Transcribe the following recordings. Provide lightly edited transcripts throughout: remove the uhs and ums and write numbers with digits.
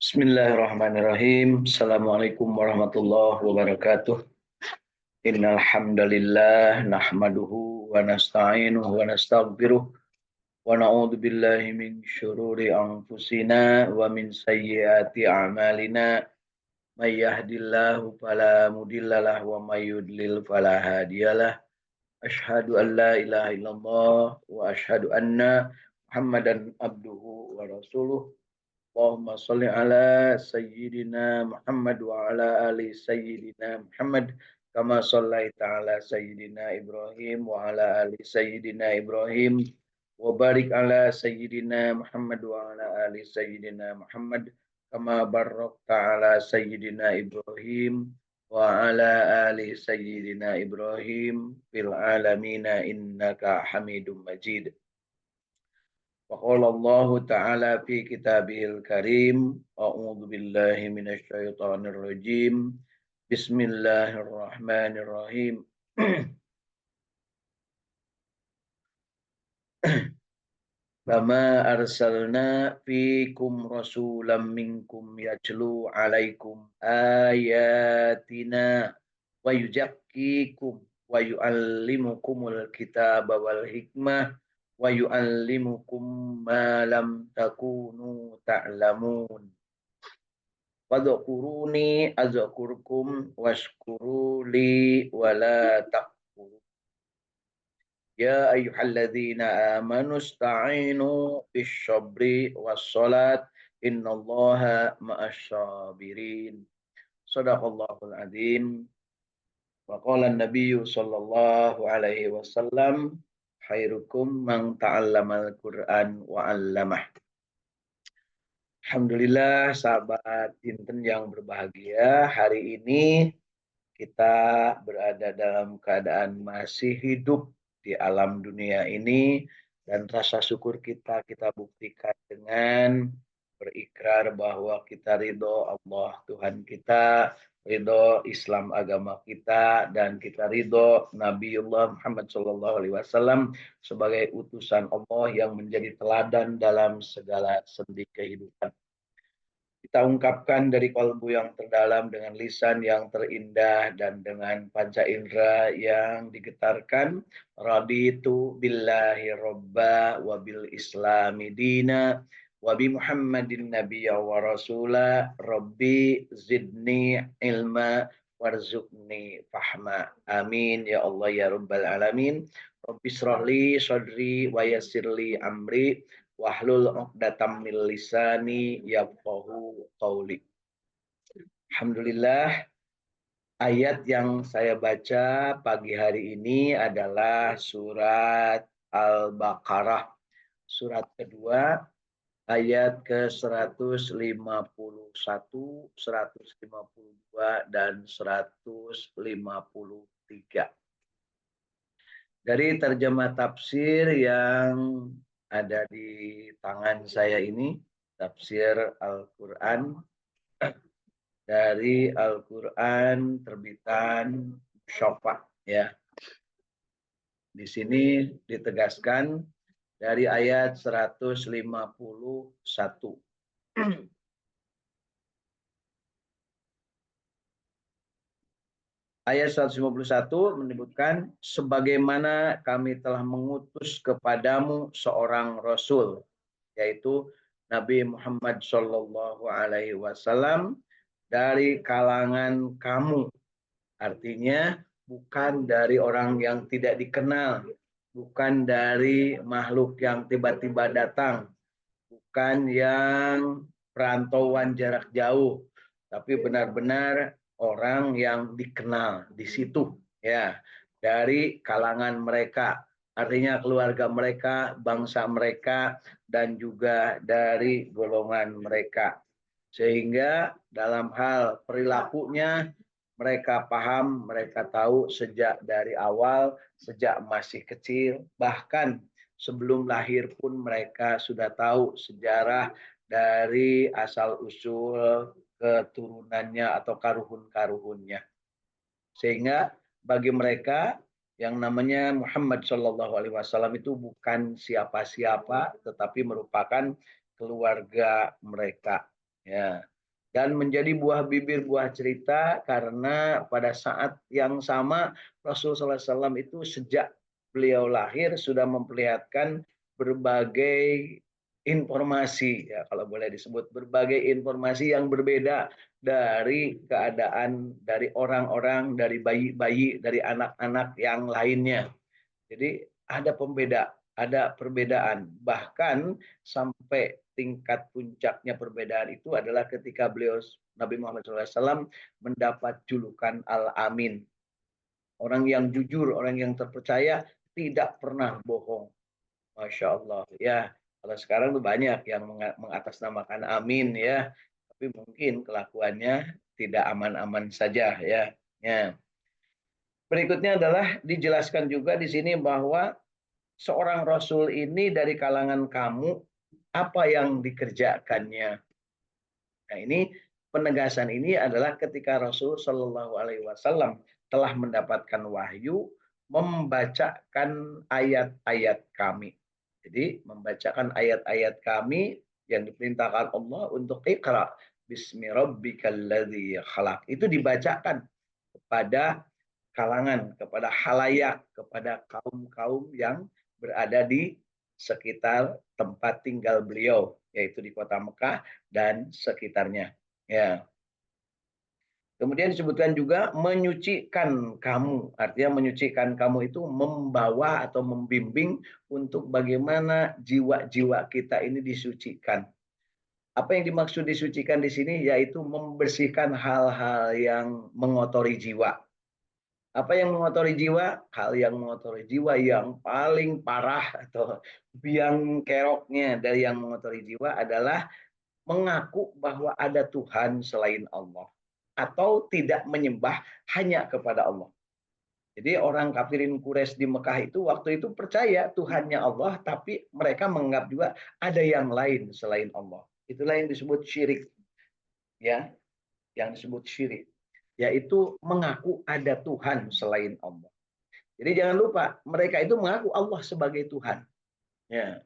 Bismillahirrahmanirrahim. Assalamualaikum warahmatullahi wabarakatuh. Innal hamdalillah nahmaduhu wa nasta'inuhu wa nastaghfiruh wa na'udzu billahi min syururi anfusina wa min sayyiati a'malina. May yahdihillahu fala mudhillalah wa may yudlil fala hadiyalah. Asyhadu an la ilaha illallah wa asyhadu anna Muhammadan abduhu wa rasuluh. Allahumma salli ala sayyidina Muhammad wa ala ali sayyidina Muhammad kama sallaita ala sayyidina Ibrahim wa ala ali sayyidina Ibrahim wa barik ala sayyidina Muhammad wa ala ali sayyidina Muhammad kama barakta ala sayyidina Ibrahim wa ala ali sayyidina Ibrahim fil alamina innaka Hamidum Majid. وقال الله تعالى في كتابه الكريم أعوذ بالله من الشيطان الرجيم بسم الله الرحمن الرحيم فما أرسلنا فيكم رسولا منكم يتلو عليكم آياتنا ويزكيكم ويعلمكم الكتاب والحكمة wa yu'allimukum ma lam takunu ta'lamun. Wadhkuruni azkurkum washkuruli wala takfurun. Ya ayyuhalladzina amanu ista'inu bish-shabri was-salat innallaha ma'asy-syabirin. Shadaqallahul azim. Wa qala an-nabiyyu sallallahu alaihi wasallam khairukum man ta'allamal Qur'an wa 'allamah. Alhamdulillah sahabat Inten yang berbahagia, hari ini kita berada dalam keadaan masih hidup di alam dunia ini dan rasa syukur kita buktikan dengan berikrar bahwa kita ridho Allah Tuhan kita, ridho Islam agama kita, dan kita ridho Nabiullah Muhammad SAW sebagai utusan Allah yang menjadi teladan dalam segala sendi kehidupan. Kita ungkapkan dari kalbu yang terdalam dengan lisan yang terindah dan dengan panca indera yang digetarkan. Raditu billahi robba wa bil islami dina wa bi Muhammadin nabiyya wa rasula rabbi zidni ilma warzuqni fahma. Amin ya Allah ya rabbal alamin. Rabbi shrahli sadri wa yassirli amri wahlul 'uqdatam min lisani yafqahu qauli. Alhamdulillah, ayat yang saya baca pagi hari ini adalah surat Al-Baqarah, surat kedua, ayat ke-151, 152 dan 153. Dari terjemah tafsir yang ada di tangan saya ini, tafsir Al-Quran dari Al-Quran terbitan Syafa, ya. Di sini ditegaskan dari ayat 151. Ayat 151 menyebutkan, sebagaimana kami telah mengutus kepadamu seorang Rasul, yaitu Nabi Muhammad SAW dari kalangan kamu. Artinya bukan dari orang yang tidak dikenal, bukan dari makhluk yang tiba-tiba datang, bukan yang perantauan jarak jauh, tapi benar-benar orang yang dikenal di situ, ya, dari kalangan mereka, artinya keluarga mereka, bangsa mereka, dan juga dari golongan mereka, sehingga dalam hal perilakunya mereka paham, mereka tahu sejak dari awal, sejak masih kecil, bahkan sebelum lahir pun mereka sudah tahu sejarah dari asal-usul keturunannya atau karuhun-karuhunnya. Sehingga bagi mereka yang namanya Muhammad SAW itu bukan siapa-siapa, tetapi merupakan keluarga mereka. Ya. dan menjadi buah bibir buah cerita karena pada saat yang sama Rasulullah SAW itu sejak beliau lahir sudah memperlihatkan berbagai informasi, ya kalau boleh disebut berbagai informasi yang berbeda dari keadaan dari orang-orang, dari bayi-bayi, dari anak-anak yang lainnya. Jadi ada perbedaan. Bahkan sampai tingkat puncaknya perbedaan itu adalah ketika beliau Nabi Muhammad SAW mendapat julukan Al-Amin. Orang yang jujur, orang yang terpercaya, tidak pernah bohong. Masya Allah. Ya, kalau sekarang tuh banyak yang mengatasnamakan Amin ya. Tapi mungkin kelakuannya tidak aman-aman saja ya. Ya. Berikutnya adalah dijelaskan juga di sini bahwa seorang rasul ini dari kalangan kamu, apa yang dikerjakannya. Nah, ini penegasan ini adalah ketika Rasul Shallallahu Alaihi Wasallam telah mendapatkan wahyu, membacakan ayat-ayat kami. Jadi membacakan ayat-ayat kami yang diperintahkan Allah untuk Iqra bismi rabbikal ladzi khalaq. Itu dibacakan kepada kalangan, kepada halayak, kepada kaum-kaum yang berada di sekitar tempat tinggal beliau, yaitu di kota Mekah dan sekitarnya. Ya. Kemudian disebutkan juga menyucikan kamu, artinya menyucikan kamu itu membawa atau membimbing untuk bagaimana jiwa-jiwa kita ini disucikan. Apa yang dimaksud disucikan di sini yaitu membersihkan hal-hal yang mengotori jiwa. Apa yang mengotori jiwa? Hal yang mengotori jiwa yang paling parah atau biang keroknya dari yang mengotori jiwa adalah mengaku bahwa ada Tuhan selain Allah atau tidak menyembah hanya kepada Allah. Jadi orang kafirin Quraisy di Mekah itu waktu itu percaya Tuhannya Allah, tapi mereka menganggap juga ada yang lain selain Allah. Itulah yang disebut syirik, ya, yang disebut syirik, yaitu mengaku ada Tuhan selain Allah. Jadi jangan lupa mereka itu mengaku Allah sebagai Tuhan. Ya.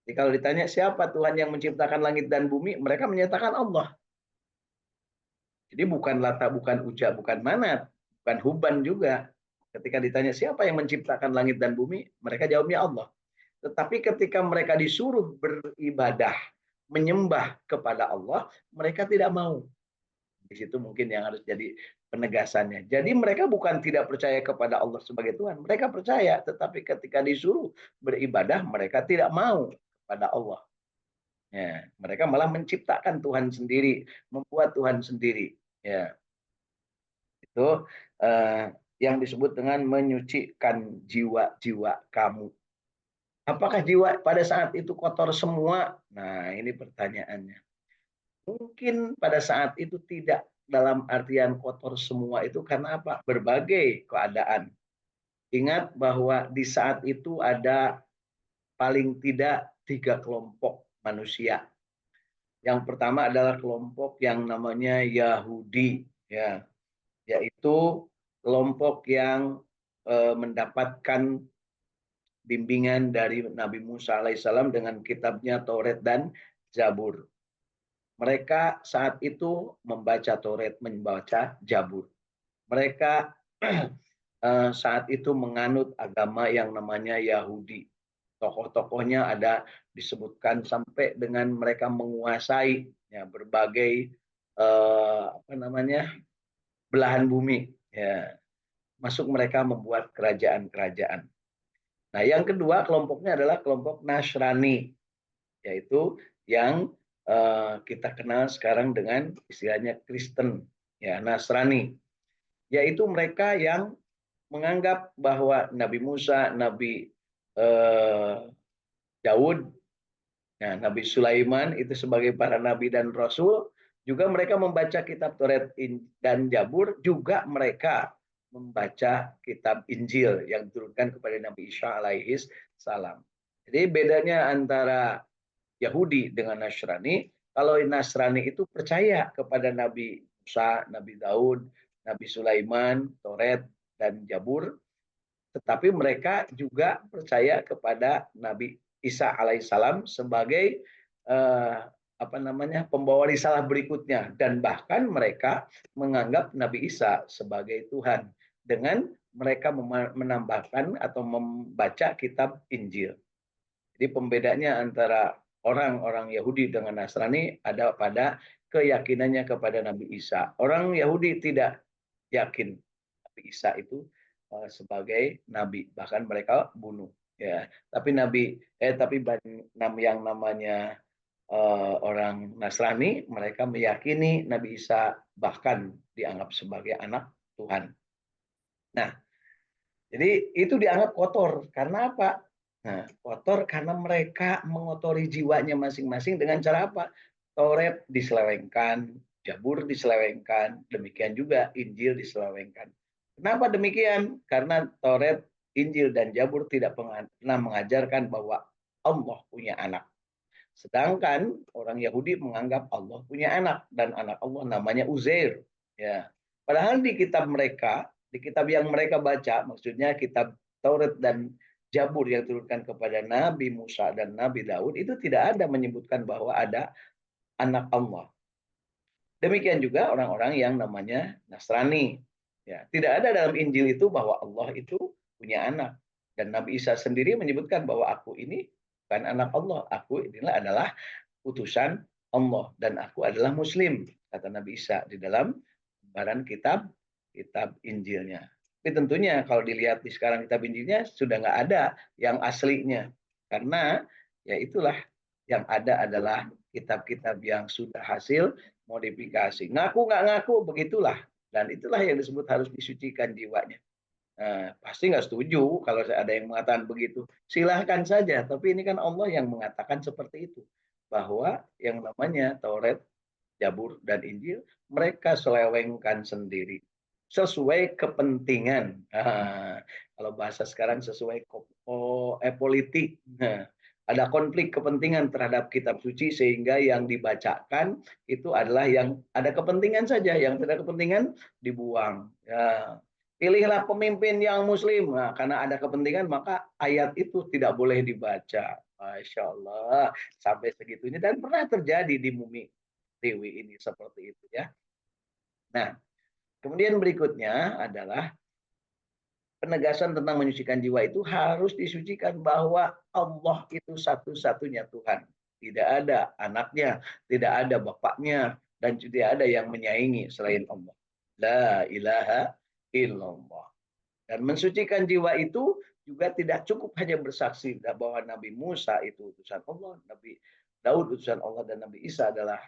Jadi kalau ditanya siapa Tuhan yang menciptakan langit dan bumi, mereka menyatakan Allah. Jadi bukan Lata, bukan Uja, bukan Manat, bukan Huban juga. Ketika ditanya siapa yang menciptakan langit dan bumi, mereka jawabnya Allah. Tetapi ketika mereka disuruh beribadah, menyembah kepada Allah, mereka tidak mau. Di situ mungkin yang harus jadi penegasannya. Jadi mereka bukan tidak percaya kepada Allah sebagai Tuhan. Mereka percaya, tetapi ketika disuruh beribadah, mereka tidak mau kepada Allah. Ya, mereka malah menciptakan Tuhan sendiri, membuat Tuhan sendiri. Ya, itu eh, yang disebut dengan menyucikan jiwa-jiwa kamu. Apakah jiwa pada saat itu kotor semua? Nah, ini pertanyaannya. Mungkin pada saat itu tidak dalam artian kotor semua itu karena apa? Berbagai keadaan. Ingat bahwa di saat itu ada paling tidak 3 kelompok manusia. Yang pertama adalah kelompok yang namanya Yahudi, ya, yaitu kelompok yang mendapatkan bimbingan dari Nabi Musa alaihissalam dengan kitabnya Taurat dan Zabur. Mereka saat itu membaca Taurat, membaca Zabur. Mereka saat itu menganut agama yang namanya Yahudi. Tokoh-tokohnya ada disebutkan sampai dengan mereka menguasai ya, berbagai apa namanya belahan bumi. Ya, masuk mereka membuat kerajaan-kerajaan. Nah, yang kedua kelompoknya adalah kelompok Nasrani, yaitu yang kita kenal sekarang dengan istilahnya Kristen, ya Nasrani, yaitu mereka yang menganggap bahwa Nabi Musa, Nabi eh, Daud, nah, Nabi Sulaiman itu sebagai para nabi dan rasul, juga mereka membaca kitab Taurat dan Zabur, juga mereka membaca kitab Injil yang diturunkan kepada Nabi Isa alaihis salam. Jadi bedanya antara Yahudi dengan Nasrani, kalau Nasrani itu percaya kepada Nabi Musa, Nabi Daud, Nabi Sulaiman, Taurat dan Zabur, tetapi mereka juga percaya kepada Nabi Isa alaihissalam sebagai apa pembawa risalah berikutnya, dan bahkan mereka menganggap Nabi Isa sebagai Tuhan dengan mereka menambahkan atau membaca kitab Injil. Jadi pembedanya antara orang-orang Yahudi dengan Nasrani ada pada keyakinannya kepada Nabi Isa. Orang Yahudi tidak yakin Nabi Isa itu sebagai nabi, bahkan mereka bunuh. Ya, tapi yang namanya orang Nasrani, mereka meyakini Nabi Isa bahkan dianggap sebagai anak Tuhan. Nah, jadi itu dianggap kotor. Karena apa? Nah, kotor karena mereka mengotori jiwanya masing-masing dengan cara apa? Taurat diselewengkan, Zabur diselewengkan, demikian juga Injil diselewengkan. Kenapa demikian? Karena Taurat, Injil, dan Zabur tidak pernah mengajarkan bahwa Allah punya anak. Sedangkan orang Yahudi menganggap Allah punya anak, dan anak Allah namanya Uzair. Ya. Padahal di kitab mereka, di kitab yang mereka baca, maksudnya kitab Taurat dan Zabur yang diturunkan kepada Nabi Musa dan Nabi Daud, itu tidak ada menyebutkan bahwa ada anak Allah. Demikian juga orang-orang yang namanya Nasrani. Ya, tidak ada dalam Injil itu bahwa Allah itu punya anak. Dan Nabi Isa sendiri menyebutkan bahwa aku ini bukan anak Allah. Aku inilah adalah utusan Allah. Dan aku adalah Muslim, kata Nabi Isa di dalam lembaran kitab Injilnya. Tapi tentunya kalau dilihat di sekarang kitab Injilnya sudah nggak ada yang aslinya. Karena ya itulah yang ada adalah kitab-kitab yang sudah hasil modifikasi. Ngaku nggak ngaku, begitulah. Dan itulah yang disebut harus disucikan jiwanya. Nah, pasti nggak setuju kalau ada yang mengatakan begitu. Silahkan saja, tapi ini kan Allah yang mengatakan seperti itu. Bahwa yang namanya Taurat, Zabur, dan Injil, mereka selewengkan sendiri. Sesuai kepentingan. Nah, kalau bahasa sekarang sesuai politik. Nah, ada konflik kepentingan terhadap kitab suci sehingga yang dibacakan itu adalah yang ada kepentingan saja, yang tidak kepentingan dibuang. Ya. Pilihlah pemimpin yang muslim. Nah, karena ada kepentingan maka ayat itu tidak boleh dibaca. Masya Allah, sampai segitunya, dan pernah terjadi di Mumi Tiwi ini seperti itu ya. Nah, kemudian berikutnya adalah penegasan tentang menyucikan jiwa itu harus disucikan bahwa Allah itu satu-satunya Tuhan. Tidak ada anaknya, tidak ada bapaknya, dan tidak ada yang menyaingi selain Allah. La ilaha illallah. Dan mensucikan jiwa itu juga tidak cukup hanya bersaksi bahwa Nabi Musa itu utusan Allah, Nabi Daud utusan Allah, dan Nabi Isa adalah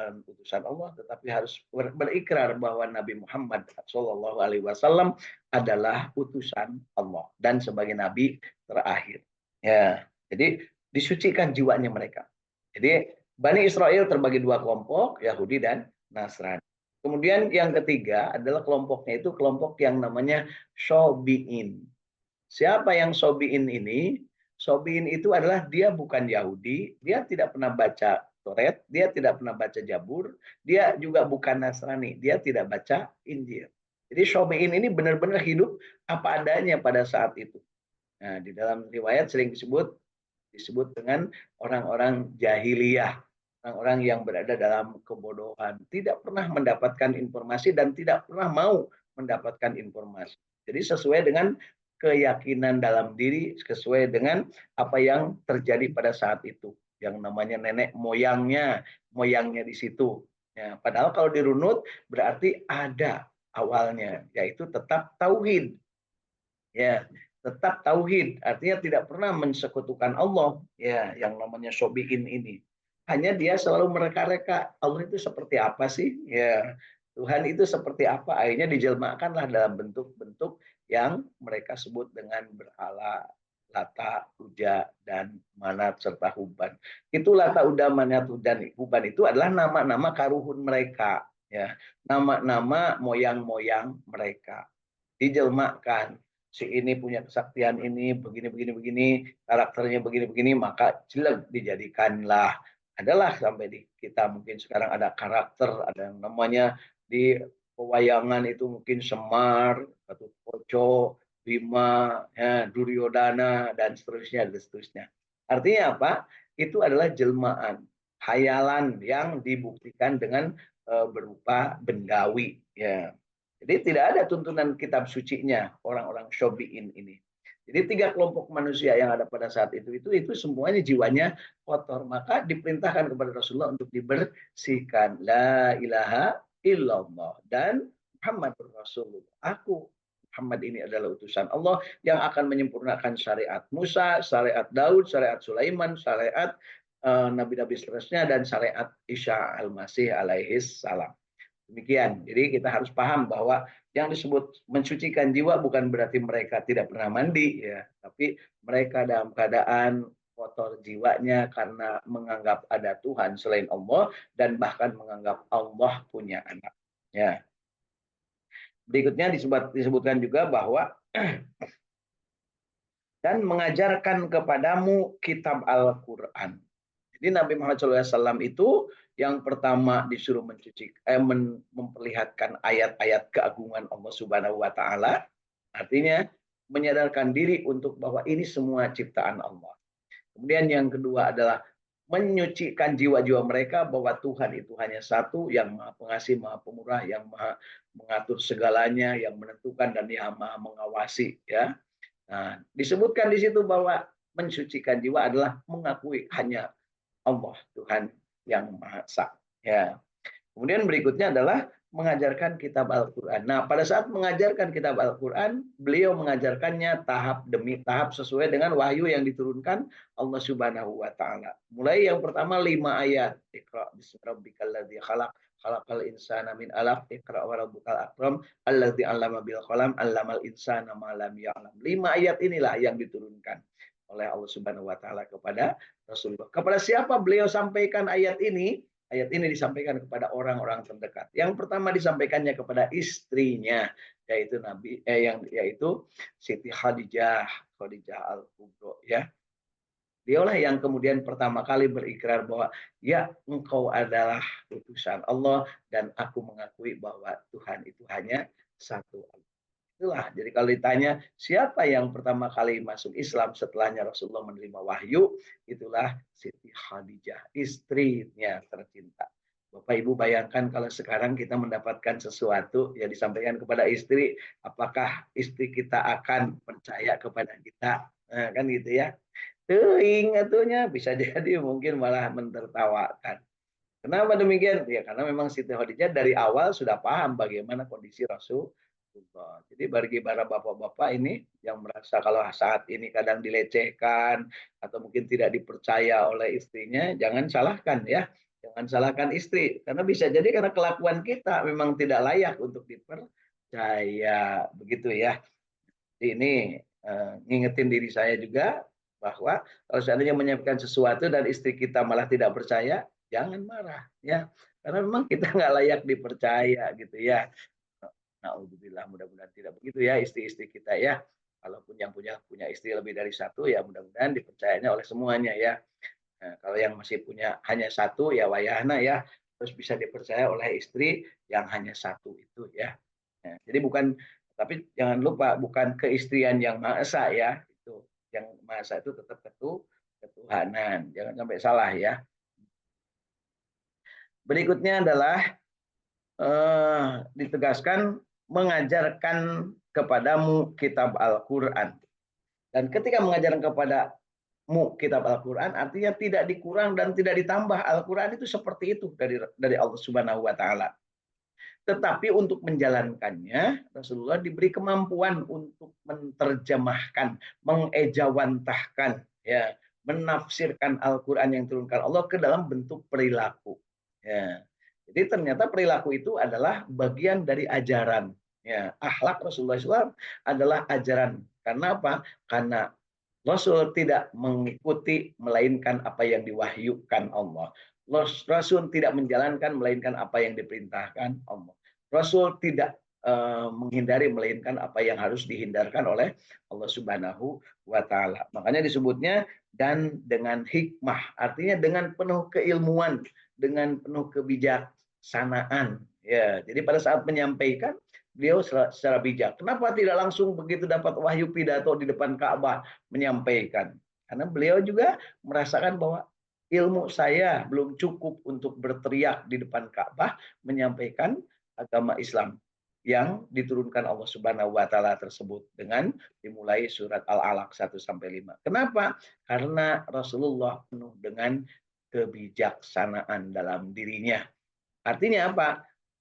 utusan Allah, tetapi harus berikrar bahwa Nabi Muhammad SAW adalah utusan Allah dan sebagai Nabi terakhir. Ya, jadi disucikan jiwanya mereka. Jadi Bani Israel terbagi dua kelompok, Yahudi dan Nasrani. Kemudian yang ketiga adalah kelompoknya itu kelompok yang namanya Sobiin. Siapa yang Sobiin ini? Sobiin itu adalah dia bukan Yahudi, dia tidak pernah baca Taurat, dia tidak pernah baca Zabur, dia juga bukan Nasrani, dia tidak baca Injil. Jadi Sobiin ini benar-benar hidup apa adanya pada saat itu. Nah, di dalam riwayat sering disebut dengan orang-orang jahiliyah, orang-orang yang berada dalam kebodohan, tidak pernah mendapatkan informasi dan tidak pernah mau mendapatkan informasi. Jadi sesuai dengan keyakinan dalam diri, sesuai dengan apa yang terjadi pada saat itu, yang namanya nenek moyangnya di situ. Ya, padahal kalau dirunut berarti ada awalnya, yaitu tetap tauhid. Ya, tetap tauhid, artinya tidak pernah mensekutukan Allah, ya, yang namanya sobiin ini. Hanya dia selalu mereka-reka Allah itu seperti apa sih, ya, Tuhan itu seperti apa, akhirnya dijelmakanlah dalam bentuk-bentuk yang mereka sebut dengan berhala, Lata, Uja, dan Manat serta Huban. Itu Lata, Uda, Manat, dan Huban itu adalah nama-nama karuhun mereka, ya, nama-nama moyang-moyang mereka dijelmakan. Si ini punya kesaktian ini, begini, karakternya begini, maka jelek dijadikanlah. Adalah sampai di kita mungkin sekarang ada karakter, ada yang namanya di pewayangan itu mungkin Semar, Gatotkaca, Bima, ya, Duryodana, dan seterusnya. Artinya apa? Itu adalah jelmaan. hayalan yang dibuktikan dengan berupa bendawi. Ya. Jadi tidak ada tuntunan kitab sucinya orang-orang Syobi'in ini. Jadi tiga kelompok manusia yang ada pada saat itu semuanya jiwanya kotor. Maka diperintahkan kepada Rasulullah untuk dibersihkan. La ilaha illallah. Dan Muhammadur Rasulullah. Aku Muhammad ini adalah utusan Allah yang akan menyempurnakan syariat Musa, syariat Daud, syariat Sulaiman, syariat nabi-nabi seterusnya, dan syariat Isa al-Masih alaihis salam. Demikian. Jadi kita harus paham bahwa yang disebut mensucikan jiwa bukan berarti mereka tidak pernah mandi, ya, tapi mereka dalam keadaan kotor jiwanya karena menganggap ada Tuhan selain Allah dan bahkan menganggap Allah punya anak. Ya. Berikutnya disebutkan juga bahwa dan mengajarkan kepadamu kitab Al-Quran. Jadi Nabi Muhammad SAW itu yang pertama disuruh memperlihatkan ayat-ayat keagungan Allah Subhanahu Wa Taala, artinya menyadarkan diri untuk bahwa ini semua ciptaan Allah. Kemudian yang kedua adalah menyucikan jiwa-jiwa mereka bahwa Tuhan itu hanya satu, yang maha pengasih, maha pemurah, yang maha mengatur segalanya, yang menentukan dan yang maha mengawasi. Ya, nah, disebutkan di situ bahwa mensucikan jiwa adalah mengakui hanya Allah Tuhan yang Maha Esa. Ya. Kemudian berikutnya adalah mengajarkan kitab Al-Quran. Nah, pada saat mengajarkan kitab Al-Quran, beliau mengajarkannya tahap demi tahap sesuai dengan wahyu yang diturunkan Allah Subhanahu wa Ta'ala. Mulai yang pertama 5 ayat. Iqra bismi rabbikal ladzi khalaq, khalaqal insana min alaq, iqra wa rabbukal akram, alladzi 'allama bil qalam, 'allamal insana ma lam ya'lam. 5 ayat inilah yang diturunkan oleh Allah Subhanahu wa Ta'ala kepada Rasulullah. Kepada siapa beliau sampaikan ayat ini? Ayat ini disampaikan kepada orang-orang terdekat. Yang pertama disampaikannya kepada istrinya, yaitu Siti Khadijah Al-Kubro, ya. Dialah yang kemudian pertama kali berikrar bahwa ya, engkau adalah utusan Allah dan aku mengakui bahwa Tuhan itu hanya satu. Itulah, jadi kalau ditanya siapa yang pertama kali masuk Islam setelahnya Rasulullah menerima wahyu, itulah Siti Khadijah, istrinya tercinta. Bapak Ibu bayangkan kalau sekarang kita mendapatkan sesuatu yang disampaikan kepada istri, apakah istri kita akan percaya kepada kita? Nah, kan gitu ya. Teuing atunya bisa jadi mungkin malah mentertawakan. Kenapa demikian? Ya karena memang Siti Khadijah dari awal sudah paham bagaimana kondisi Rasulullah. Jadi bagi para bapak-bapak ini yang merasa kalau saat ini kadang dilecehkan atau mungkin tidak dipercaya oleh istrinya, jangan salahkan ya. Jangan salahkan istri. Karena bisa jadi karena kelakuan kita memang tidak layak untuk dipercaya. Begitu ya. Jadi ini ngingetin diri saya juga bahwa kalau seandainya menyiapkan sesuatu dan istri kita malah tidak percaya, jangan marah ya, karena memang kita nggak layak dipercaya gitu ya. Naudzubillah, mudah-mudahan tidak begitu ya istri-istri kita ya. Kalaupun yang punya istri lebih dari satu ya mudah-mudahan dipercayanya oleh semuanya ya. Nah, kalau yang masih punya hanya satu ya wayahna ya, terus bisa dipercaya oleh istri yang hanya satu itu ya. Nah, jadi bukan, tapi jangan lupa bukan keistrian yang Maha Esa ya. Itu yang Maha Esa itu tetap ketuhanan. Jangan sampai salah ya. Berikutnya adalah ditegaskan mengajarkan kepadamu kitab Al-Quran. Dan ketika mengajarkan kepadamu kitab Al-Quran, artinya tidak dikurang dan tidak ditambah. Al-Quran itu seperti itu dari Allah Subhanahu wa Ta'ala. Tetapi untuk menjalankannya, Rasulullah diberi kemampuan untuk menerjemahkan, mengejawantahkan, ya, menafsirkan Al-Quran yang diturunkan Allah ke dalam bentuk perilaku. Ya. Jadi ternyata perilaku itu adalah bagian dari ajaran. Ya, akhlak Rasulullah SAW adalah ajaran. Karena apa? Karena Rasul tidak mengikuti melainkan apa yang diwahyukan Allah. Rasul tidak menjalankan melainkan apa yang diperintahkan Allah. Rasul tidak menghindari melainkan apa yang harus dihindarkan oleh Allah Subhanahu wa Ta'ala. Makanya disebutnya dan dengan hikmah, artinya dengan penuh keilmuan, dengan penuh kebijaksanaan. Ya, jadi pada saat menyampaikan beliau secara bijak. Kenapa tidak langsung begitu dapat wahyu pidato di depan Ka'bah menyampaikan? Karena beliau juga merasakan bahwa ilmu saya belum cukup untuk berteriak di depan Ka'bah menyampaikan agama Islam yang diturunkan Allah Subhanahu wa taala tersebut dengan dimulai surat Al-Alaq 1 sampai 5. Kenapa? Karena Rasulullah penuh dengan kebijaksanaan dalam dirinya. Artinya apa?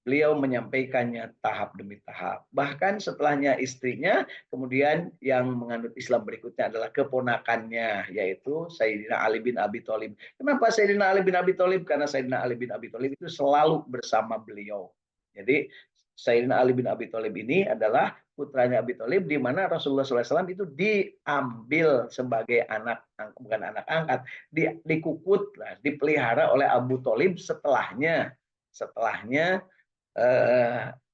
Beliau menyampaikannya tahap demi tahap. Bahkan setelahnya istrinya, kemudian yang menganut Islam berikutnya adalah keponakannya, yaitu Sayyidina Ali bin Abi Thalib. Kenapa Sayyidina Ali bin Abi Thalib? Karena Sayyidina Ali bin Abi Thalib itu selalu bersama beliau. Jadi Sayyidina Ali bin Abi Thalib ini adalah putranya Abi Thalib, di mana Rasulullah SAW itu diambil sebagai anak, bukan anak angkat, dikukut, dipelihara oleh Abu Thalib setelahnya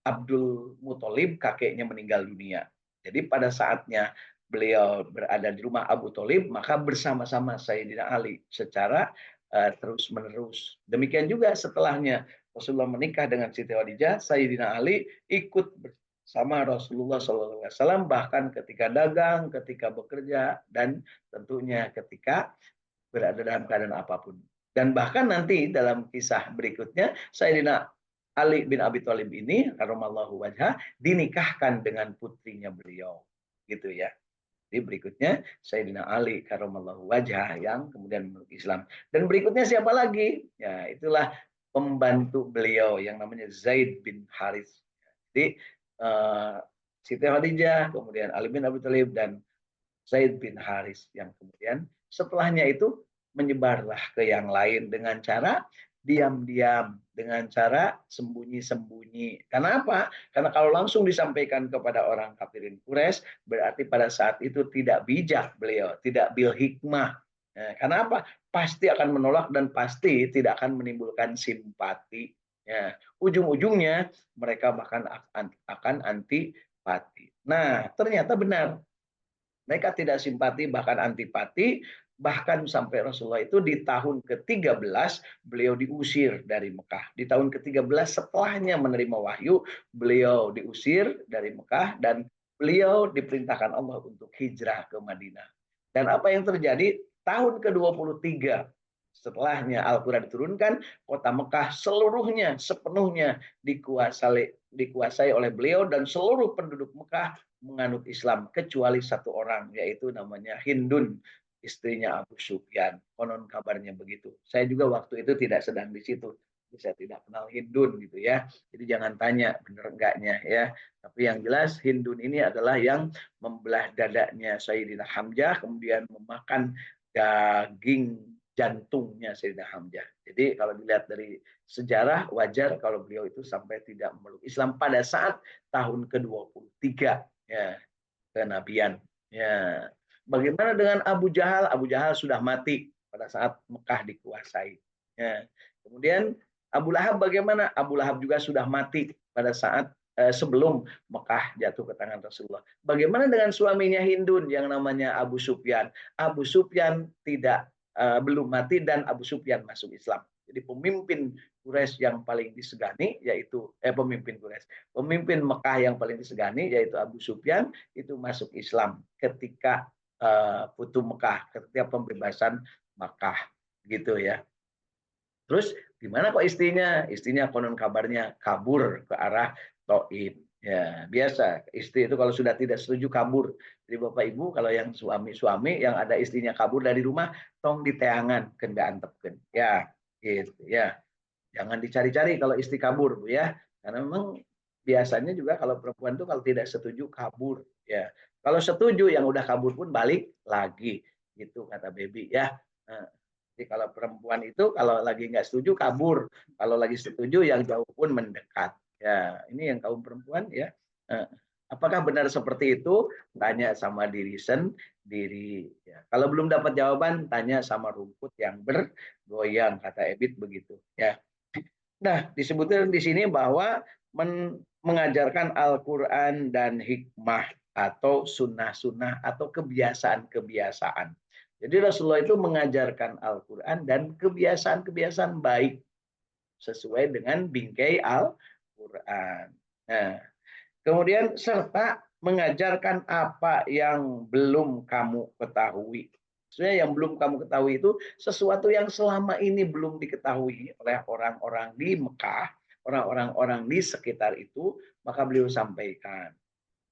Abdul Muthalib kakeknya meninggal dunia. Jadi pada saatnya beliau berada di rumah Abu Thalib, maka bersama-sama Sayyidina Ali secara terus-menerus. Demikian juga setelahnya Rasulullah menikah dengan Siti Khadijah, Sayyidina Ali ikut bersama Rasulullah SAW, bahkan ketika dagang, ketika bekerja, dan tentunya ketika berada dalam keadaan apapun. Dan bahkan nanti dalam kisah berikutnya, Sayyidina Ali bin Abi Thalib ini, karamallahu wajhah, dinikahkan dengan putrinya beliau. Gitu ya. Jadi berikutnya Sayyidina Ali karamallahu wajhah yang kemudian memeluk Islam. Dan berikutnya siapa lagi? Ya, itulah pembantu beliau yang namanya Zaid bin Harith. Jadi Siti Khadijah, kemudian Ali bin Abi Thalib, dan Zaid bin Haris yang kemudian setelahnya itu menyebarlah ke yang lain dengan cara diam-diam, dengan cara sembunyi-sembunyi. Karena apa? Karena kalau langsung disampaikan kepada orang kafirin Quraisy, berarti pada saat itu tidak bijak beliau, tidak bil hikmah. Karena apa? Pasti akan menolak dan pasti tidak akan menimbulkan simpati. Ya, ujung-ujungnya mereka bahkan akan antipati. Nah, ternyata benar. Mereka tidak simpati, bahkan antipati, bahkan sampai Rasulullah itu di tahun ke-13 beliau diusir dari Mekah. Di tahun ke-13 setelahnya menerima wahyu, beliau diusir dari Mekah dan beliau diperintahkan Allah untuk hijrah ke Madinah. Dan apa yang terjadi? Tahun ke-23 setelahnya Al-Quran diturunkan, kota Mekah seluruhnya, sepenuhnya dikuasai oleh beliau, dan seluruh penduduk Mekah menganut Islam kecuali satu orang, yaitu namanya Hindun, istrinya Abu Sufyan. Konon kabarnya begitu. Saya juga waktu itu tidak sedang di situ, saya tidak kenal Hindun gitu ya. Jadi jangan tanya benar enggaknya ya. Tapi yang jelas Hindun ini adalah yang membelah dadanya Sayyidina Hamzah, kemudian memakan daging jantungnya Sayyidina Hamzah. Jadi kalau dilihat dari sejarah, wajar kalau beliau itu sampai tidak memeluk Islam pada saat tahun ke-23 ya, kenabian. Ya. Bagaimana dengan Abu Jahal? Abu Jahal sudah mati pada saat Mekah dikuasai. Ya. Kemudian Abu Lahab bagaimana? Abu Lahab juga sudah mati pada saat sebelum Mekah jatuh ke tangan Rasulullah. Bagaimana dengan suaminya Hindun yang namanya Abu Sufyan? Abu Sufyan belum mati dan Abu Sufyan masuk Islam. Jadi pemimpin Quraisy yang paling disegani yaitu pemimpin Quraisy, pemimpin Mekah yang paling disegani yaitu Abu Sufyan itu masuk Islam ketika Futuh Mekah, ketika pembebasan Mekah gitu ya. Terus gimana kok istrinya? Istrinya konon kabarnya kabur ke arah Taif. Ya, biasa. Istri itu kalau sudah tidak setuju kabur. Jadi Bapak Ibu kalau yang suami-suami yang ada istrinya kabur dari rumah, tong diteangan kendaan tepken. Ya, gitu ya. Jangan dicari-cari kalau istri kabur, Bu ya. Karena memang biasanya juga kalau perempuan itu kalau tidak setuju kabur, ya. Kalau setuju yang udah kabur pun balik lagi, gitu kata Baby ya. Nah, jadi kalau perempuan itu kalau lagi nggak setuju kabur, kalau lagi setuju yang jauh pun mendekat. Ya, ini yang kaum perempuan ya. Apakah benar seperti itu? Tanya sama diri sendiri. Ya. Kalau belum dapat jawaban, tanya sama rumput yang bergoyang, kata Ebit begitu. Ya. Nah, disebutkan di sini bahwa mengajarkan Al-Quran dan hikmah atau sunnah-sunnah atau kebiasaan-kebiasaan. Jadi Rasulullah itu mengajarkan Al-Quran dan kebiasaan-kebiasaan baik sesuai dengan bingkai Al-Quran. Nah, kemudian serta mengajarkan apa yang belum kamu ketahui Sebenarnya yang belum kamu ketahui itu sesuatu yang selama ini belum diketahui oleh orang-orang di Mekah, orang-orang di sekitar itu, maka beliau sampaikan.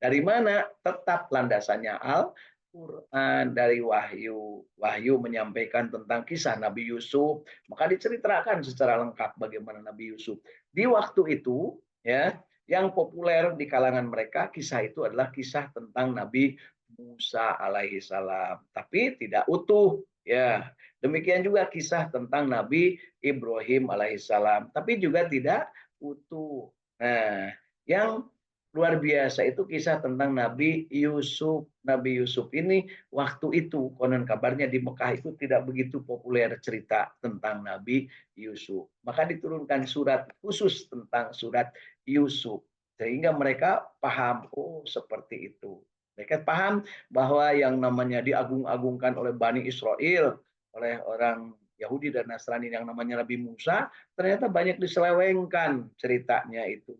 Dari mana? Tetap landasannya Al-Quran, dari wahyu. Wahyu menyampaikan tentang kisah Nabi Yusuf, maka diceritakan secara lengkap bagaimana Nabi Yusuf. Di waktu itu, ya, yang populer di kalangan mereka, kisah itu adalah kisah tentang Nabi Musa alaihi salam, tapi tidak utuh. Ya, demikian juga kisah tentang Nabi Ibrahim alaihissalam, tapi juga tidak utuh. Nah, yang luar biasa itu kisah tentang Nabi Yusuf. Nabi Yusuf ini waktu itu konon kabarnya di Mekah itu tidak begitu populer cerita tentang Nabi Yusuf. Maka diturunkan surat khusus tentang surat Yusuf. Sehingga mereka paham, oh seperti itu. Mereka paham bahwa yang namanya diagung-agungkan oleh Bani Israel, oleh orang Yahudi dan Nasrani yang namanya Nabi Musa, ternyata banyak diselewengkan ceritanya itu.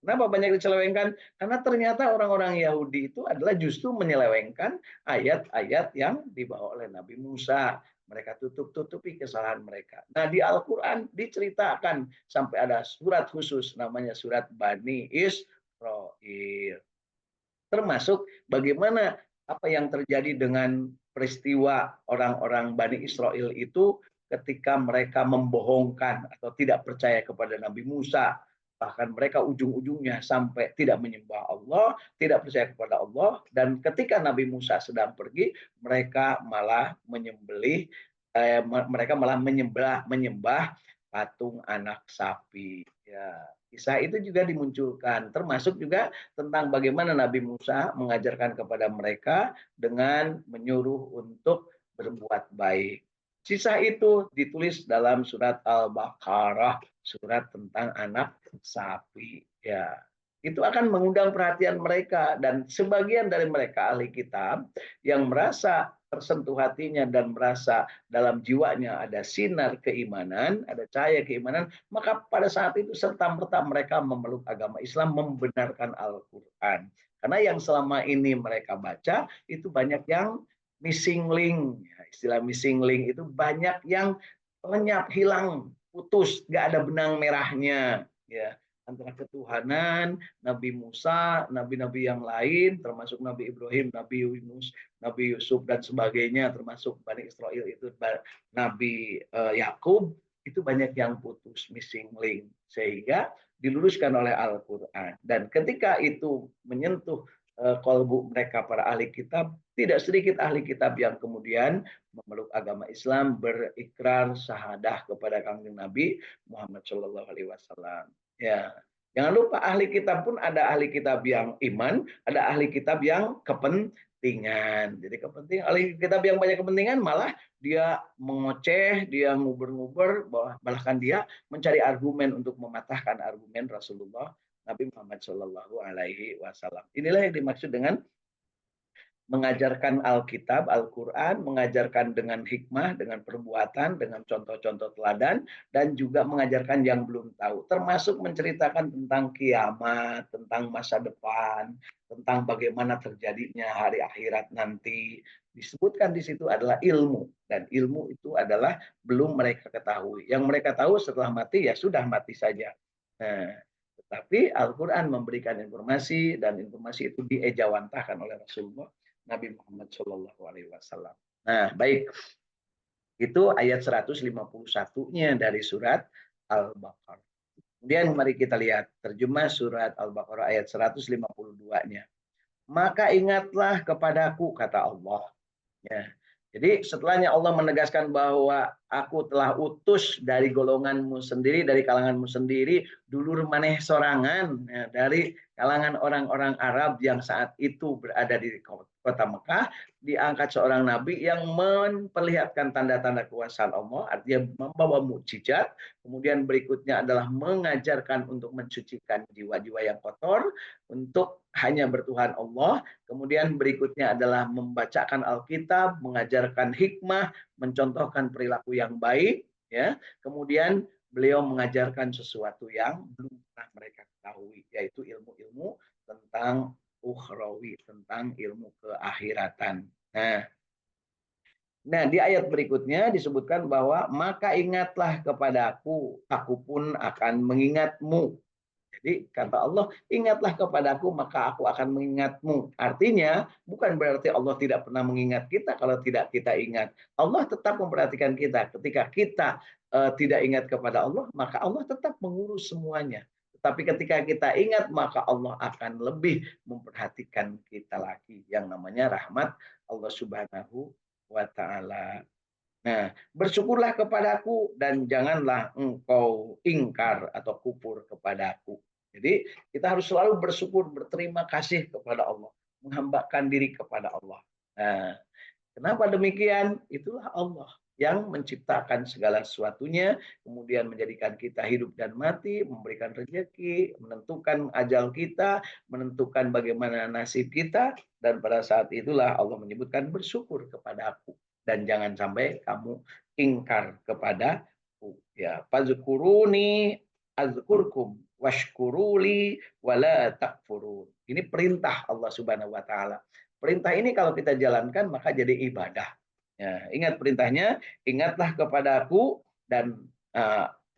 Kenapa banyak diselewengkan? Karena ternyata orang-orang Yahudi itu adalah justru menyelewengkan ayat-ayat yang dibawa oleh Nabi Musa. Mereka tutup-tutupi kesalahan mereka. Nah, di Al-Quran diceritakan sampai ada surat khusus namanya surat Bani Israel. Termasuk bagaimana apa yang terjadi dengan peristiwa orang-orang Bani Israel itu ketika mereka membohongkan atau tidak percaya kepada Nabi Musa. Bahkan mereka ujung-ujungnya sampai tidak menyembah Allah, tidak percaya kepada Allah. Dan ketika Nabi Musa sedang pergi, mereka malah menyembah patung anak sapi. Ya, kisah itu juga dimunculkan, termasuk juga tentang bagaimana Nabi Musa mengajarkan kepada mereka dengan menyuruh untuk berbuat baik. Sisa itu ditulis dalam surat Al-Baqarah, surat tentang anak sapi. Ya, itu akan mengundang perhatian mereka dan sebagian dari mereka ahli kitab yang merasa tersentuh hatinya dan merasa dalam jiwanya ada sinar keimanan, ada cahaya keimanan, maka pada saat itu serta-merta mereka memeluk agama Islam, membenarkan Al-Quran. Karena yang selama ini mereka baca itu banyak yang missing link. Istilah missing link itu banyak yang lenyap, hilang, putus, nggak ada benang merahnya. Ya, antara ketuhanan, Nabi Musa, nabi-nabi yang lain, termasuk Nabi Ibrahim, Nabi Yunus, Nabi Yusuf dan sebagainya, termasuk Bani Israel itu Nabi Yakub, itu banyak yang putus, missing link, sehingga diluruskan oleh Al-Quran. Dan ketika itu menyentuh kolbu mereka para ahli kitab, tidak sedikit ahli kitab yang kemudian memeluk agama Islam, berikrar syahadah kepada kanjeng Nabi Muhammad Shallallahu Alaihi Wasallam. Ya, jangan lupa ahli kitab pun ada ahli kitab yang iman, ada ahli kitab yang kepentingan. Jadi kepentingan ahli kitab yang banyak kepentingan malah dia mengoceh, dia nguber-nguber, bahkan dia mencari argumen untuk mematahkan argumen Rasulullah Nabi Muhammad Shallallahu Alaihi Wasallam. Inilah yang dimaksud dengan mengajarkan Alkitab, Al-Quran, mengajarkan dengan hikmah, dengan perbuatan, dengan contoh-contoh teladan, dan juga mengajarkan yang belum tahu, termasuk menceritakan tentang kiamat, tentang masa depan, tentang bagaimana terjadinya hari akhirat nanti. Disebutkan di situ adalah ilmu, dan ilmu itu adalah belum mereka ketahui. Yang mereka tahu setelah mati, ya sudah mati saja. Nah, tetapi Al-Quran memberikan informasi, dan informasi itu diejawantahkan oleh Rasulullah Nabi Muhammad Shallallahu Alaihi Wasallam. Nah, baik, itu ayat 151-nya dari surat Al-Baqarah. Kemudian mari kita lihat terjemah surat Al-Baqarah ayat 152-nya. Maka ingatlah kepadaku, kata Allah. Ya. Jadi setelahnya Allah menegaskan bahwa aku telah utus dari golonganmu sendiri, dari kalanganmu sendiri, dulur maneh sorangan, ya, dari kalangan orang-orang Arab yang saat itu berada di kota Mekah, diangkat seorang nabi yang memperlihatkan tanda-tanda kekuasaan Allah, artinya membawa mukjizat. Kemudian berikutnya adalah mengajarkan untuk mensucikan jiwa-jiwa yang kotor, untuk hanya bertuhan Allah. Kemudian berikutnya adalah membacakan Alkitab, mengajarkan hikmah, mencontohkan perilaku yang baik, ya. Kemudian beliau mengajarkan sesuatu yang belum pernah mereka ketahui, yaitu ilmu-ilmu tentang ukhrawi, tentang ilmu keakhiratan. Nah, Nah, di ayat berikutnya disebutkan bahwa maka ingatlah kepadaku, aku pun akan mengingatmu. Jadi kata Allah, ingatlah kepadaku maka aku akan mengingatmu. Artinya bukan berarti Allah tidak pernah mengingat kita kalau tidak kita ingat. Allah tetap memperhatikan kita. Ketika kita tidak ingat kepada Allah, maka Allah tetap mengurus semuanya. Tetapi ketika kita ingat, maka Allah akan lebih memperhatikan kita lagi. Yang namanya rahmat Allah Subhanahu wa Ta'ala. Nah, bersyukurlah kepadaku dan janganlah engkau ingkar atau kufur kepadaku. Jadi kita harus selalu bersyukur, berterima kasih kepada Allah, menghambakan diri kepada Allah. Nah, kenapa demikian? Itulah Allah yang menciptakan segala sesuatunya, kemudian menjadikan kita hidup dan mati, memberikan rezeki, menentukan ajal kita, menentukan bagaimana nasib kita, dan pada saat itulah Allah menyebutkan bersyukur kepada aku dan jangan sampai kamu ingkar kepadaku. Ya, fazkuruni azkurkum washkuruli wala takfurun. Ini perintah Allah Subhanahu wa taala. Perintah ini kalau kita jalankan maka jadi ibadah. Ya, ingat perintahnya, ingatlah kepadaku dan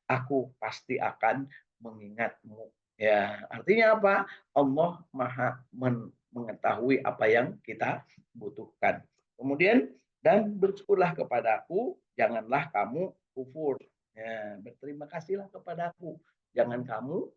aku pasti akan mengingatmu. Ya, artinya apa? Allah Maha mengetahui apa yang kita butuhkan. Kemudian dan bersyukurlah kepadaku, janganlah kamu kufur. Ya, berterima kasihlah kepadaku, jangan kamu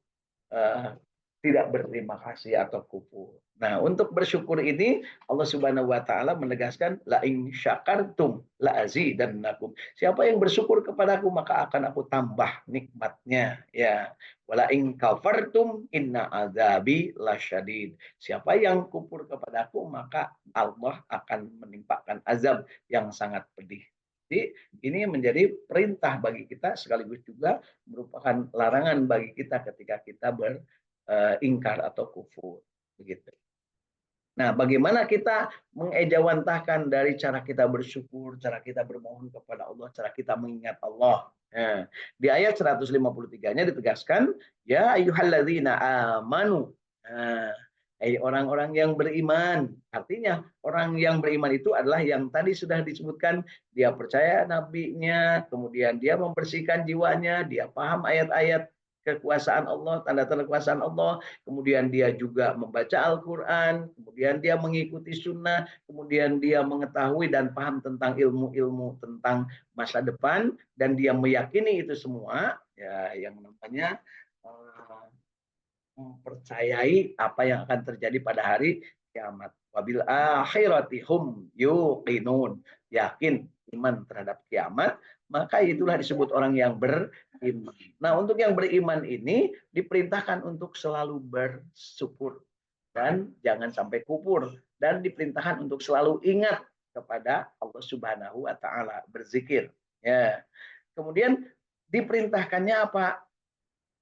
uh, tidak berterima kasih atau kufur. Nah, untuk bersyukur ini Allah Subhanahu wa taala menegaskan la in syakartum la azidannakum. Siapa yang bersyukur kepadaku maka akan aku tambah nikmatnya, ya. Wala in kafartum inna azabi lasyadid. Siapa yang kufur kepadaku maka Allah akan menimpakan azab yang sangat pedih. Jadi ini menjadi perintah bagi kita sekaligus juga merupakan larangan bagi kita ketika kita ingkar atau kufur begitu. Nah, bagaimana kita mengejawantahkan dari cara kita bersyukur, cara kita bermohon kepada Allah, cara kita mengingat Allah. Nah, di ayat 153-nya ditegaskan, ya ayyuhalladzina amanu. Nah, orang-orang yang beriman. Artinya orang yang beriman itu adalah yang tadi sudah disebutkan, dia percaya nabinya, kemudian dia membersihkan jiwanya, dia paham ayat-ayat kekuasaan Allah, tanda-tanda kekuasaan Allah, kemudian dia juga membaca Al-Quran, kemudian dia mengikuti sunnah, kemudian dia mengetahui dan paham tentang ilmu-ilmu tentang masa depan, dan dia meyakini itu semua, ya yang namanya mempercayai apa yang akan terjadi pada hari kiamat. Wabil akhirati hum yuqinun. Yakin iman terhadap kiamat, maka itulah disebut orang yang beriman. Nah, untuk yang beriman ini diperintahkan untuk selalu bersyukur dan jangan sampai kufur, dan diperintahkan untuk selalu ingat kepada Allah Subhanahu wa taala, berzikir. Ya. Kemudian diperintahkannya apa?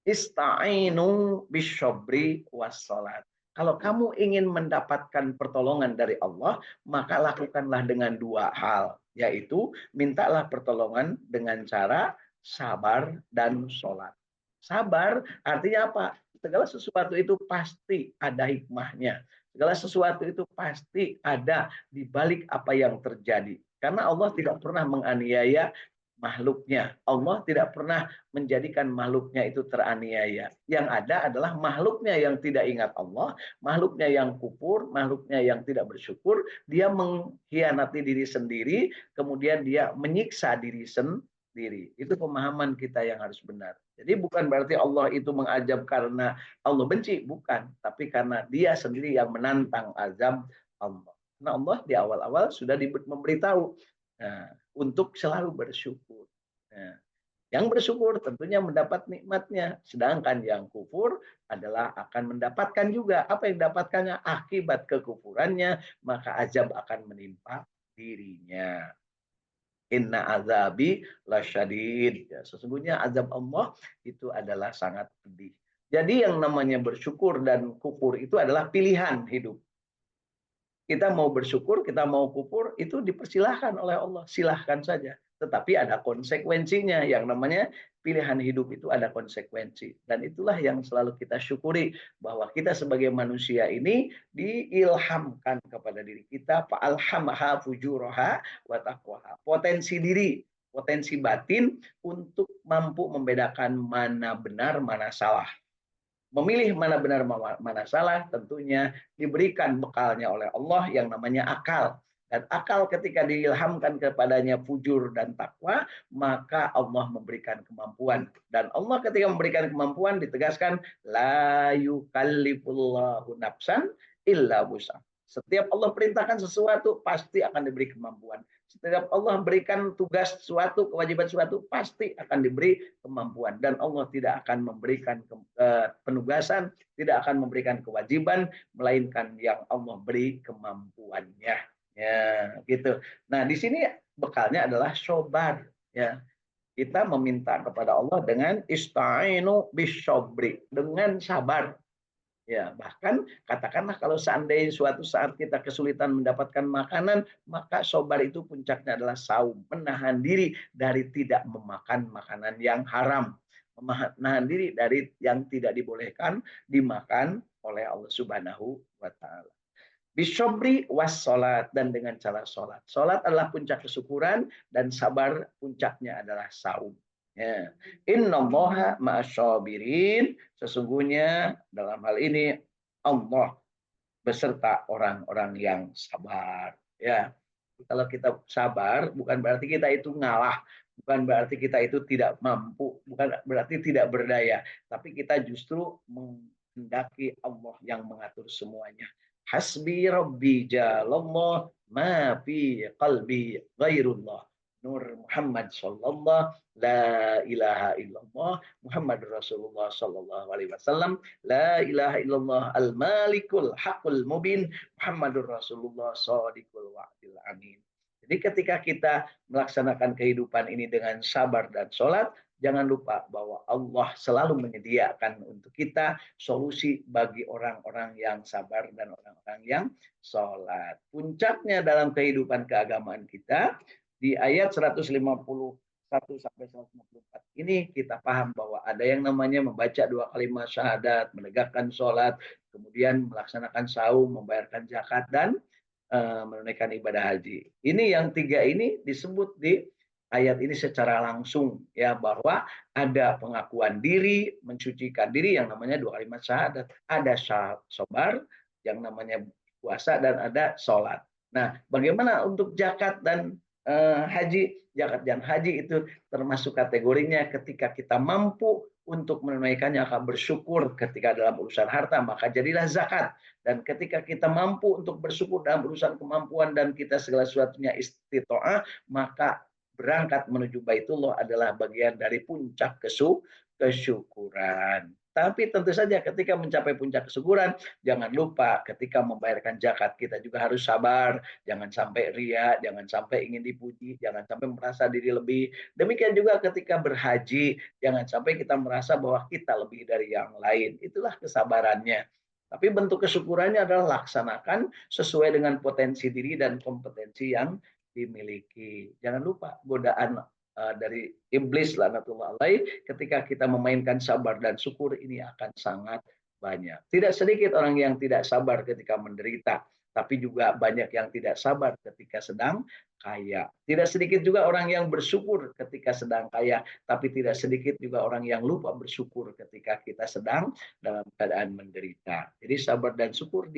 Ista'inu bisyabri wassalat. Kalau kamu ingin mendapatkan pertolongan dari Allah, maka lakukanlah dengan dua hal, yaitu mintalah pertolongan dengan cara sabar dan sholat. Sabar artinya apa? Segala sesuatu itu pasti ada hikmahnya. Segala sesuatu itu pasti ada di balik apa yang terjadi. Karena Allah tidak pernah menganiaya makhluknya. Allah tidak pernah menjadikan makhluknya itu teraniaya. Yang ada adalah makhluknya yang tidak ingat Allah, makhluknya yang kufur, makhluknya yang tidak bersyukur, dia mengkhianati diri sendiri, kemudian dia menyiksa diri sendiri. Itu pemahaman kita yang harus benar. Jadi bukan berarti Allah itu mengazab karena Allah benci, bukan. Tapi karena dia sendiri yang menantang azab Allah. Nah, Allah di awal-awal sudah memberitahu. Nah, untuk selalu bersyukur. Nah, yang bersyukur tentunya mendapat nikmatnya, sedangkan yang kufur adalah akan mendapatkan juga apa yang dapatkannya akibat kekufurannya, maka azab akan menimpa dirinya. Inna azabi lasyadid. Ya, sesungguhnya azab Allah itu adalah sangat pedih. Jadi yang namanya bersyukur dan kufur itu adalah pilihan hidup. Kita mau bersyukur, kita mau kufur, itu dipersilahkan oleh Allah. Silahkan saja. Tetapi ada konsekuensinya yang namanya pilihan hidup itu ada konsekuensi. Dan itulah yang selalu kita syukuri, bahwa kita sebagai manusia ini diilhamkan kepada diri kita, fa'alhamaha fujuraha wa taqwaha. Potensi diri, potensi batin untuk mampu membedakan mana benar, mana salah. Memilih mana benar, mana salah tentunya diberikan bekalnya oleh Allah yang namanya akal. Dan akal ketika diilhamkan kepadanya fujur dan takwa, maka Allah memberikan kemampuan. Dan Allah ketika memberikan kemampuan ditegaskan, la yukallifullahu nafsan illa wus'aha. Setiap Allah perintahkan sesuatu, pasti akan diberi kemampuan. Setiap Allah berikan tugas sesuatu, kewajiban sesuatu, pasti akan diberi kemampuan. Dan Allah tidak akan memberikan penugasan, tidak akan memberikan kewajiban, melainkan yang Allah beri kemampuannya. Ya, gitu. Nah, di sini bekalnya adalah sobar. Ya, kita meminta kepada Allah dengan ista'inu bisyobri, dengan sabar. Ya, bahkan katakanlah kalau seandainya suatu saat kita kesulitan mendapatkan makanan, maka sobar itu puncaknya adalah saum, menahan diri dari tidak memakan makanan yang haram, menahan diri dari yang tidak dibolehkan dimakan oleh Allah Subhanahu wa taala. Bisobri was salat, dan dengan cara salat. Salat adalah puncak kesyukuran dan sabar puncaknya adalah saum. Ya. Innallaha ma'asyabirin. Sesungguhnya dalam hal ini Allah beserta orang-orang yang sabar. Ya. Kalau kita sabar bukan berarti kita itu ngalah, bukan berarti kita itu tidak mampu, bukan berarti tidak berdaya, tapi kita justru menghendaki Allah yang mengatur semuanya. Hasbi rabbi jalallah ma fi qalbi ghairullah. Nur Muhammad sallallahu la ilaha illallah Muhammad Rasulullah sallallahu alaihi wasallam, la ilaha illallah al malikul haqqul mubin Muhammadur Rasulullah shadiqul wa'dil amin. Jadi ketika kita melaksanakan kehidupan ini dengan sabar dan sholat, jangan lupa bahwa Allah selalu menyediakan untuk kita solusi bagi orang-orang yang sabar dan orang-orang yang sholat. Puncaknya dalam kehidupan keagamaan kita, di ayat 151 sampai 154 ini kita paham bahwa ada yang namanya membaca 2 kalimat syahadat, menegakkan sholat, kemudian melaksanakan saum, membayarkan zakat, dan menunaikan ibadah haji. Ini yang 3 ini disebut di ayat ini secara langsung, ya, bahwa ada pengakuan diri, mensucikan diri yang namanya 2 kalimat syahadat, ada sabar yang namanya puasa, dan ada sholat. Nah, bagaimana untuk zakat dan haji? Zakat dan haji itu termasuk kategorinya ketika kita mampu untuk menunaikannya, akan bersyukur ketika dalam urusan harta, maka jadilah zakat. Dan ketika kita mampu untuk bersyukur dalam urusan kemampuan dan kita segala sesuatunya istitoah, maka berangkat menuju Baitullah adalah bagian dari puncak kesyukuran. Tapi tentu saja ketika mencapai puncak kesyukuran, jangan lupa ketika membayarkan zakat kita juga harus sabar, jangan sampai ria, jangan sampai ingin dipuji, jangan sampai merasa diri lebih. Demikian juga ketika berhaji, jangan sampai kita merasa bahwa kita lebih dari yang lain. Itulah kesabarannya. Tapi bentuk kesyukurannya adalah laksanakan sesuai dengan potensi diri dan kompetensi yang dimiliki. Jangan lupa godaan dari iblis laknatullah alaih ketika kita memainkan sabar dan syukur ini akan sangat banyak. Tidak sedikit orang yang tidak sabar ketika menderita, tapi juga banyak yang tidak sabar ketika sedang kaya. Tidak sedikit juga orang yang bersyukur ketika sedang kaya, tapi tidak sedikit juga orang yang lupa bersyukur ketika kita sedang dalam keadaan menderita. Jadi sabar dan syukur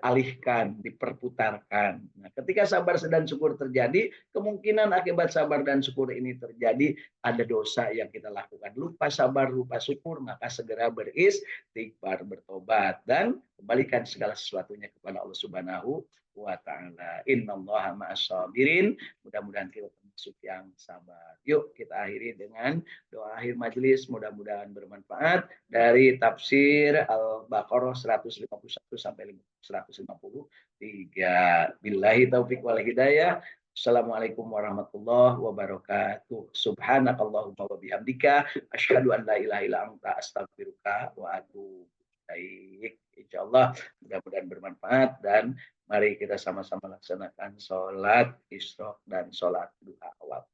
alihkan, diperputarkan. Nah, ketika sabar dan syukur terjadi, kemungkinan akibat sabar dan syukur ini terjadi ada dosa yang kita lakukan. Lupa sabar, lupa syukur, maka segera beristighfar, bertobat, dan kembalikan segala sesuatunya kepada Allah Subhanahu wa taala. Innallaha ma'as-sabirin. Mudah-mudahan kita termasuk yang sabar. Yuk kita akhiri dengan doa akhir majelis, mudah-mudahan bermanfaat dari tafsir Al-Baqarah 151 sampai 153. Billahi taufik wal hidayah. Assalamualaikum warahmatullahi wabarakatuh. Subhanakallahumma wa bihamdika asyhadu an la ilaha illa anta astaghfiruka wa atubu ilaik. Insyaallah mudah-mudahan bermanfaat, dan mari kita sama-sama laksanakan sholat isyraq dan sholat duha awal.